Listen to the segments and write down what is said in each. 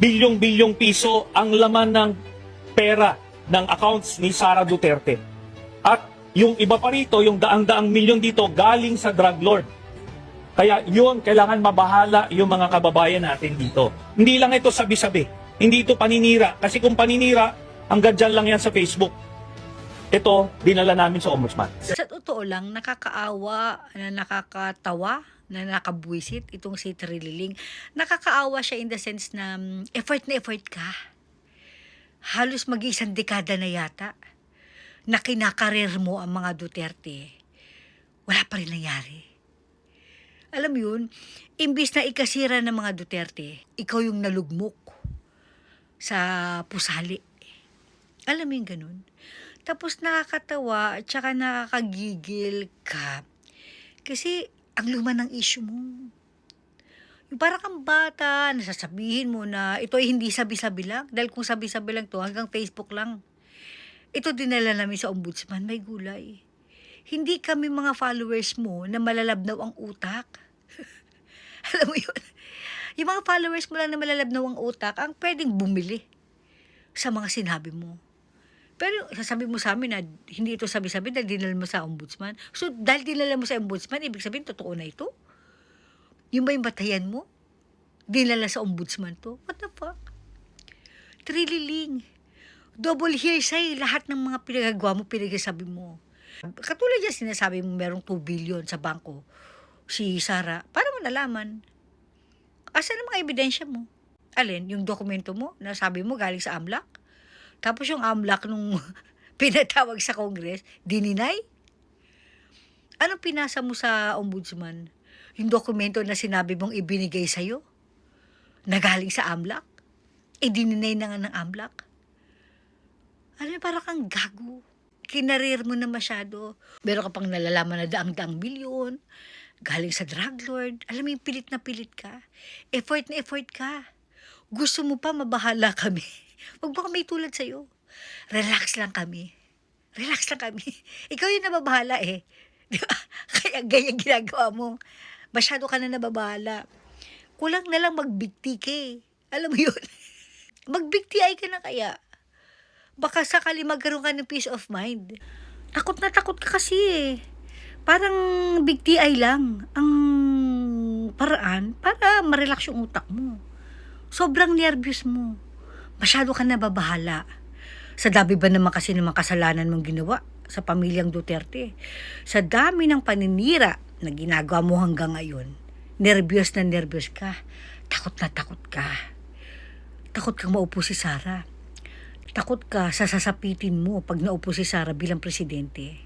bilyong-bilyong piso ang laman ng pera ng accounts ni Sara Duterte. At yung iba pa rito, yung daang-daang milyon dito, galing sa drug lord. Kaya yun, kailangan mabahala yung mga kababayan natin dito. Hindi lang ito sabi-sabi. Hindi ito paninira. Kasi kung paninira, hanggang dyan lang yan sa Facebook. Ito, dinala namin sa Ombudsman. Sa totoo lang, nakakaawa, na nakakatawa, na nakabwisit itong si Trililing. Nakakaawa siya in the sense na effort na effort ka. Halos mag-isang dekada na yata na kinakarir mo ang mga Duterte. Wala pa rin nangyari. Alam mo yun, imbis na ikasira ng mga Duterte, ikaw yung nalugmok sa pusali. Alam mo yung ganun? Tapos nakakatawa at saka nakakagigil ka. Kasi ang luma ng issue mo. Yung parang kang bata, nasasabihin mo na ito ay hindi sabi-sabi lang. Dahil kung sabi-sabi lang to hanggang Facebook lang. Ito dinala namin sa Ombudsman, may gulay. Hindi kami mga followers mo na malalabnaw ang utak. Alam mo yun? Yung mga followers mo lang na malalabnaw ang utak, ang pwedeng bumili sa mga sinabi mo. Pero sasabi mo sa amin na hindi ito sabi-sabi dahil dinala mo sa Ombudsman. So dahil dinala mo sa Ombudsman, ibig sabihin totoo na ito? Yung ba yung batayan mo? Dinala sa Ombudsman to? What the fuck? Trililing. Double hearsay, lahat ng mga pinagagawa mo, pinagsasabi mo. Katulad yan, sinasabi mo merong 2 billion sa bangko, si Sara, para mo nalaman. Asan ang mga ebidensya mo? Alin? Yung dokumento mo, na sabi mo galing sa AMLAC? Tapos yung AMLAC nung pinatawag sa Congress, dininay? Anong pinasa mo sa Ombudsman? Yung dokumento na sinabi mong ibinigay sa'yo? Na galing sa AMLAC? Dininay na nga ng AMLAC? Alam mo, parang kang gago. Kinarir mo na masyado. Meron ka pang nalalaman na daang-daang bilyon. Galing sa drug lord. Alam mo yung pilit na pilit ka. Effort na effort ka. Gusto mo pa mabahala kami. Huwag ba kami tulad sa'yo? Relax lang kami. Relax lang kami. Ikaw yung nababahala eh. Di ba? Kaya ganyan ginagawa mo. Masyado ka na nababahala. Kulang na lang magbigti ka eh. Alam mo yun? Magbigti ay ka na kaya. Baka sakali magkaroon ka ng peace of mind. Takot na takot ka kasi eh. Parang big TI lang ang paraan para ma-relax yung utak mo. Sobrang nervous mo. Masyado ka nababahala. Sa dami ba naman kasi ng mga kasalanan mong ginawa sa pamilyang Duterte? Sa dami ng paninira na ginagawa mo hanggang ngayon, nervyos na nervyos ka. Takot na takot ka. Takot kang maupo si Sara. Takot ka sa sasapitin mo pag naupo si Sara bilang presidente.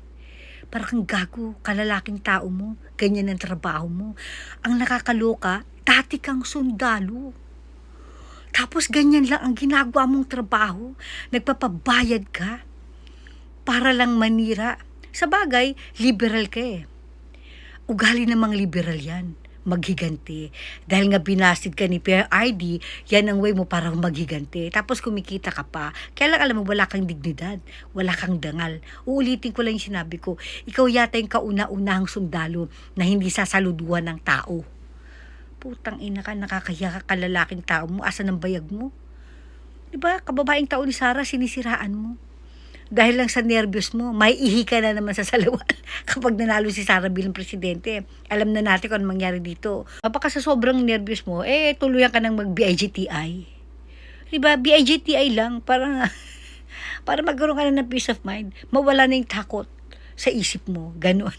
Parang kang gago, kalalaking tao mo, ganyan ang trabaho mo. Ang nakakaloka, dati kang sundalo. Tapos ganyan lang ang ginagawa mong trabaho, nagpapabayad ka para lang manira. Sa bagay, liberal ka eh. Ugali namang liberal yan. Maghiganti. Dahil nga binasid ka ni PRD, yan ang way mo para maghiganti. Tapos kumikita ka pa. Kaya lang alam mo, wala kang dignidad. Wala kang dangal. Uulitin ko lang yung sinabi ko. Ikaw yata yung kauna-unahang sundalo na hindi sasaluduhan ng tao. Putang ina ka, nakakahiya ka kalalaking tao mo. Asan ang bayag mo? Diba, kababaeng tao ni Sara, sinisiraan mo. Dahil lang sa nervyos mo, may ihi ka na naman sa salawan kapag nanalo si Sara bilang presidente. Alam na natin kung ano mangyari dito. Baka sa sobrang nervyos mo, tuluyan ka ng mag-BIGTI. Diba, BIGTI lang para magkaroon ka na ng peace of mind. Mawala na yung takot sa isip mo. Ganon.